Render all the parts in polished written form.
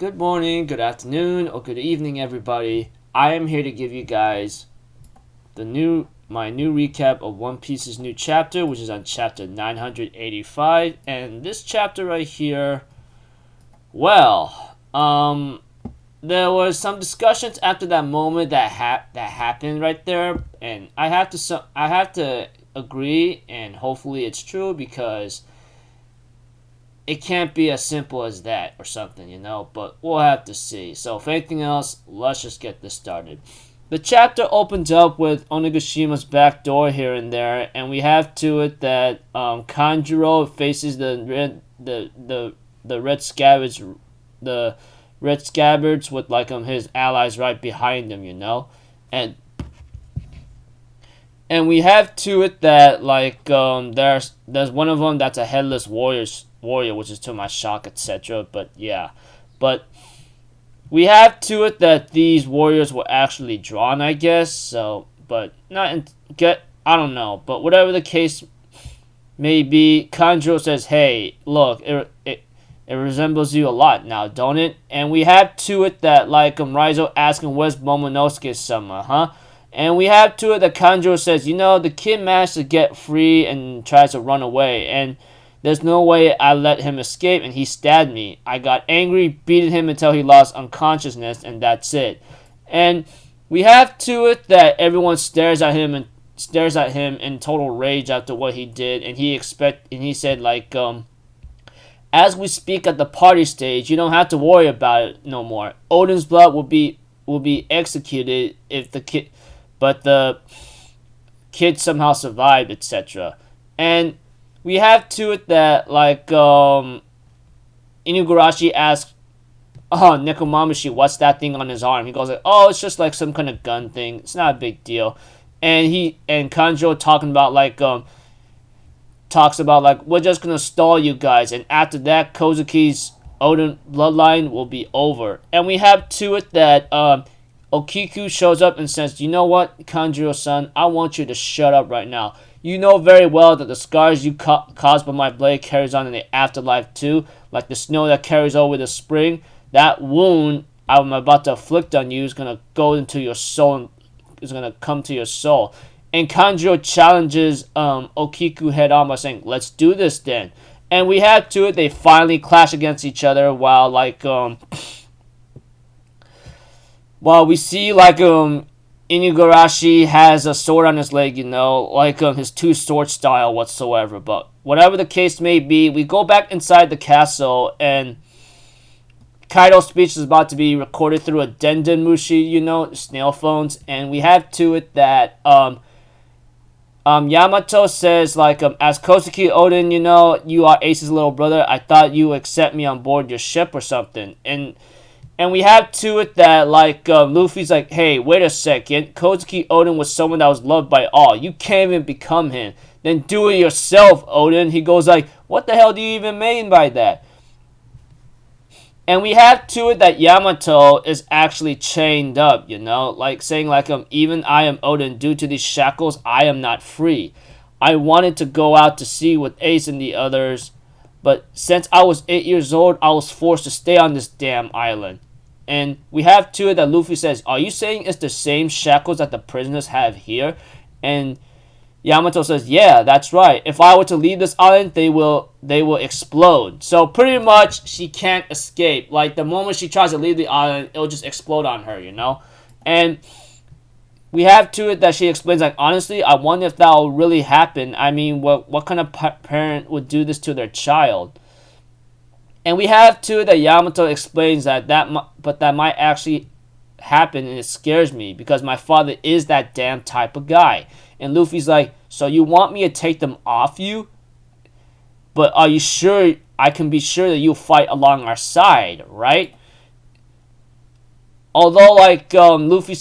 Good morning, good afternoon, or good evening, everybody. I am here to give you guys my new recap of One Piece's new chapter, which is on chapter 985. And this chapter right here, there was some discussions after that moment that happened right there, and I have to agree, and hopefully it's true because it can't be as simple as that or something, but we'll have to see. So if anything else, let's just get this started. The chapter opens up with Onigashima's back door here and there, and we have to it that Kanjuro faces the red scabbards with his allies right behind him, and we have to it that there's one of them that's a headless warrior, which is to my shock, etc. But we have to it that these warriors were actually drawn, I guess. So, but I don't know. But whatever the case may be, Kanjuro says, "Hey, look, it resembles you a lot now, don't it?" And we have to it that Raizo asking, "Where's Momonosuke-sama, huh?" And we have to it that Kanjuro says, the kid managed to get free and tries to run away, and there's no way I let him escape, and he stabbed me. I got angry, beat him until he lost unconsciousness, and that's it. And we have to it that everyone stares at him in total rage after what he did, and he said as we speak at the party stage, you don't have to worry about it no more. Odin's blood will be executed if the kid somehow survived, etc. And we have to it that Inugarashi asks, Nekomamushi, what's that thing on his arm? He goes it's just some kind of gun thing. It's not a big deal. And Kanjuro talks about we're just gonna stall you guys, and after that Kozuki's Odin bloodline will be over. And we have to it that Okiku shows up and says, "You know what, Kanjuro-san, I want you to shut up right now. You know very well that the scars you caused by my blade carries on in the afterlife too, like the snow that carries over the spring. That wound I'm about to inflict on you is gonna go into your soul and is gonna come to your soul." And Kanjuro challenges Okiku head on by saying, "Let's do this then." And we have to it, they finally clash against each other while we see Inugarashi has a sword on his leg, his two sword style whatsoever. But whatever the case may be, we go back inside the castle, and Kaido's speech is about to be recorded through a dendenmushi, snail phones, and we have to it that Yamato says as Kozuki Odin, you are Ace's little brother. I thought you would accept me on board your ship or something. And we have to it that Luffy's hey, wait a second. Kozuki Odin was someone that was loved by all. You can't even become him. Then do it yourself, Odin. He goes what the hell do you even mean by that? And we have to it that Yamato is actually chained up, saying even I am Odin. Due to these shackles, I am not free. I wanted to go out to sea with Ace and the others, but since I was 8 years old, I was forced to stay on this damn island. And we have to it that Luffy says, "Are you saying it's the same shackles that the prisoners have here?" And Yamato says, "Yeah, that's right. If I were to leave this island, they will explode." So pretty much she can't escape. The moment she tries to leave the island, it'll just explode on her, And we have to it that she explains honestly, I wonder if that will really happen. I mean, what kind of parent would do this to their child? And we have to it that Yamato explains that might actually happen, and it scares me because my father is that damn type of guy. And Luffy's so you want me to take them off you? But are you sure I can be sure that you'll fight along our side, right? Although Luffy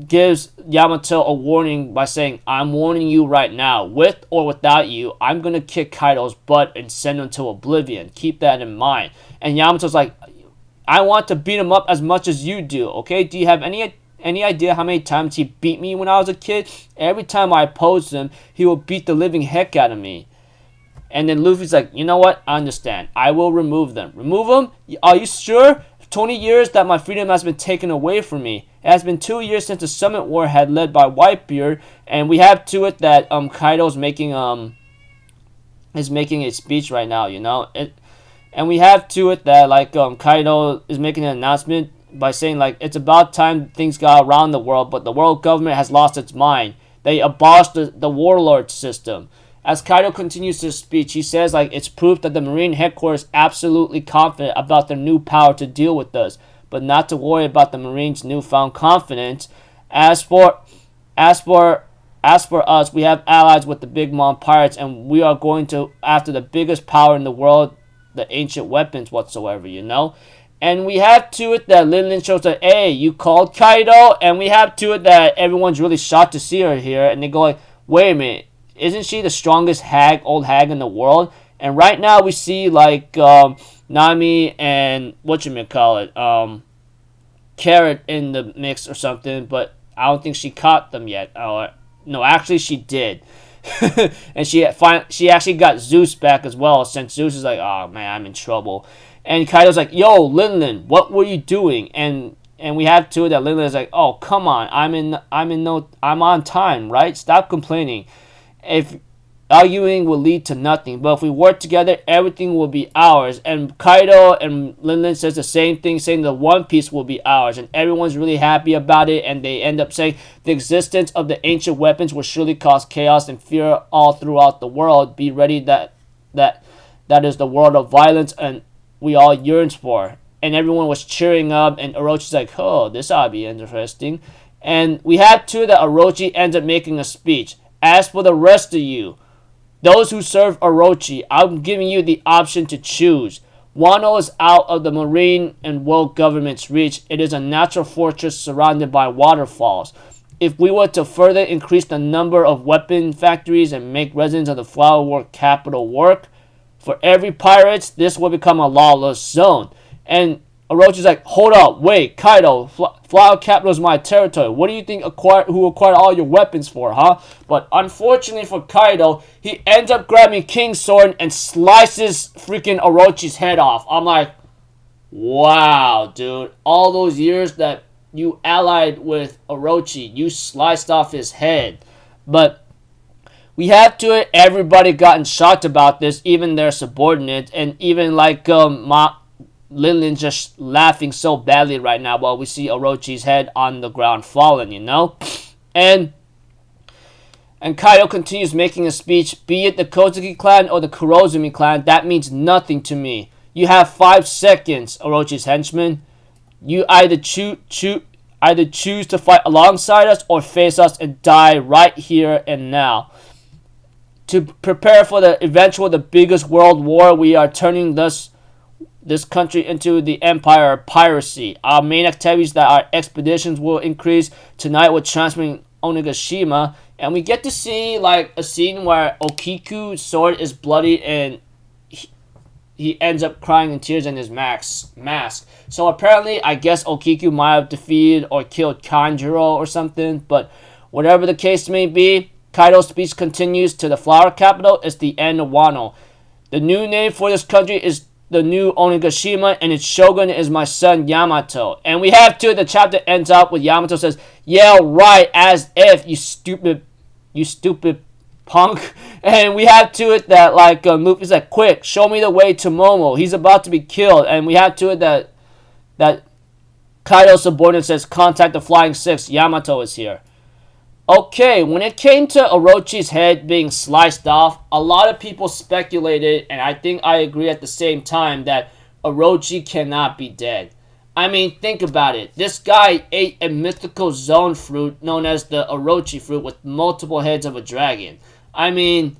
gives Yamato a warning by saying, "I'm warning you right now, with or without you, I'm gonna kick Kaido's butt and send him to oblivion. Keep that in mind." And Yamato's "I want to beat him up as much as you do, okay? Do you have any idea how many times he beat me when I was a kid? Every time I opposed him, he would beat the living heck out of me." And then Luffy's "You know what? I understand. I will remove them." "Remove them? Are you sure? 20 years that my freedom has been taken away from me. It has been 2 years since the Summit War had led by Whitebeard, and we have to it that Kaido's making a speech right now, you know. And we have to it that like Kaido is making an announcement by saying like it's about time things got around the world, but the world government has lost its mind. They abolished the warlord system. As Kaido continues his speech, he says like it's proof that the Marine headquarters is absolutely confident about their new power to deal with us, but not to worry about the Marines' newfound confidence. As for us, we have allies with the Big Mom pirates, and we are going to after the biggest power in the world, the ancient weapons whatsoever, you know. And we have to it that Lin shows that, hey, you called Kaido, and we have to it that everyone's really shocked to see her here, and they go like, wait a minute, isn't she the strongest old hag in the world? And right now we see like Nami and Carrot in the mix or something, but I don't think she caught them yet. No, actually she did. And she actually got Zeus back as well, since Zeus is like, oh man, I'm in trouble. And Kaido's like, yo, Lin, what were you doing? And we have to that Lin is like, oh come on, I'm on time, right? Stop complaining. If arguing will lead to nothing, but if we work together, everything will be ours. And Kaido and Lin says the same thing, saying the One Piece will be ours, and everyone's really happy about it. And they end up saying the existence of the ancient weapons will surely cause chaos and fear all throughout the world. Be ready, that is the world of violence and we all yearns for. And everyone was cheering up, and Orochi's like, oh, this ought to be interesting. And we had to that Orochi ends up making a speech. As for the rest of you, those who serve Orochi, I'm giving you the option to choose. Wano is out of the Marine and world government's reach. It is a natural fortress surrounded by waterfalls. If we were to further increase the number of weapon factories and make residents of the Flower Work capital work for every pirates, this will become a lawless zone. And Orochi's like, hold up, wait, Kaido, Flower Capital is my territory. What do you think who acquired all your weapons for, huh? But unfortunately for Kaido, he ends up grabbing King's sword and slices freaking Orochi's head off. I'm like, wow, dude. All those years that you allied with Orochi, you sliced off his head. But we have to it, everybody gotten shocked about this, even their subordinates, and even like Lin just laughing so badly right now while we see Orochi's head on the ground falling, you know? And Kaido continues making a speech. Be it the Kozuki clan or the Kurozumi clan, that means nothing to me. You have 5 seconds, Orochi's henchman. You either choose to fight alongside us or face us and die right here and now. To prepare for the biggest world war, we are turning this country into the empire of piracy. Our main activities that our expeditions will increase. Tonight we're transferring Onigashima, and we get to see like a scene where Okiku's sword is bloody and he ends up crying in tears in his mask. So apparently, I guess Okiku might have defeated or killed Kanjuro or something, but whatever the case may be, Kaido's speech continues to the Flower Capital. It's the end of Wano. The new name for this country is the new Onigashima, and its shogun is my son Yamato. And we have the chapter ends up with Yamato says, yeah, right, as if, you stupid punk. And we have it that like Luffy's like, quick, show me the way to Momo. He's about to be killed. And we have it that Kaido's subordinate says, contact the Flying Six. Yamato is here. Okay, when it came to Orochi's head being sliced off, a lot of people speculated, and I think I agree at the same time, that Orochi cannot be dead. I mean, think about it. This guy ate a mythical zone fruit known as the Orochi fruit with multiple heads of a dragon. I mean,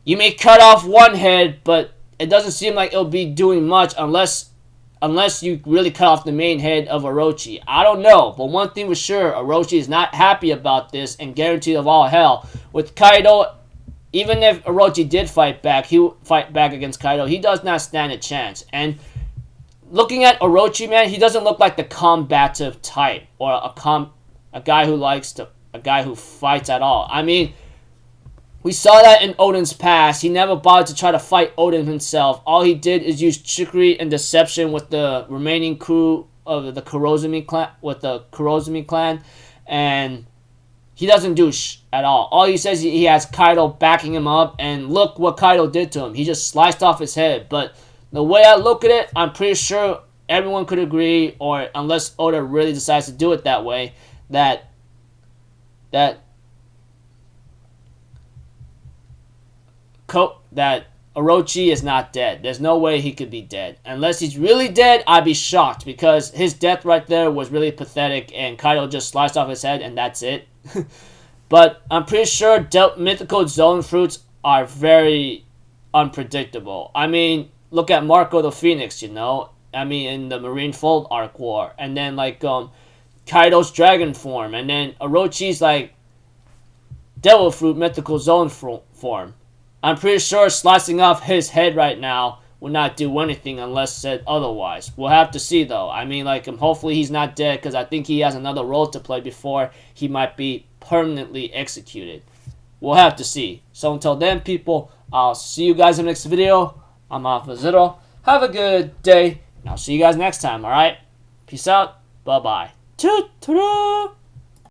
you may cut off one head, but it doesn't seem like it'll be doing much unless you really cut off the main head of Orochi. I don't know, but one thing for sure, Orochi is not happy about this and guaranteed of all hell. With Kaido, even if Orochi did fight back, he would fight back against Kaido. He does not stand a chance. And looking at Orochi, man, he doesn't look like the combative type or a guy who fights at all. I mean, We saw that in Odin's past. He never bothered to try to fight Odin himself. All he did is use trickery and deception with the remaining crew of the Kurozumi clan, and he doesn't do at all. All he says, he has Kaido backing him up, and look what Kaido did to him. He just sliced off his head. But the way I look at it, I'm pretty sure everyone could agree, or unless Oda really decides to do it that way, that Orochi is not dead. There's no way he could be dead. Unless he's really dead, I'd be shocked, because his death right there was really pathetic, and Kaido just sliced off his head, and that's it. But I'm pretty sure mythical zone fruits are very unpredictable. I mean, look at Marco the Phoenix, you know? I mean, in the Marineford arc war. And then, like, Kaido's dragon form. And then Orochi's, like, devil fruit mythical zone form. I'm pretty sure slicing off his head right now will not do anything unless said otherwise. We'll have to see, though. I mean, like, hopefully he's not dead, because I think he has another role to play before he might be permanently executed. We'll have to see. So until then, people, I'll see you guys in the next video. I'm Alpha Zero. Have a good day, and I'll see you guys next time, alright? Peace out. Bye-bye. Toot-toot.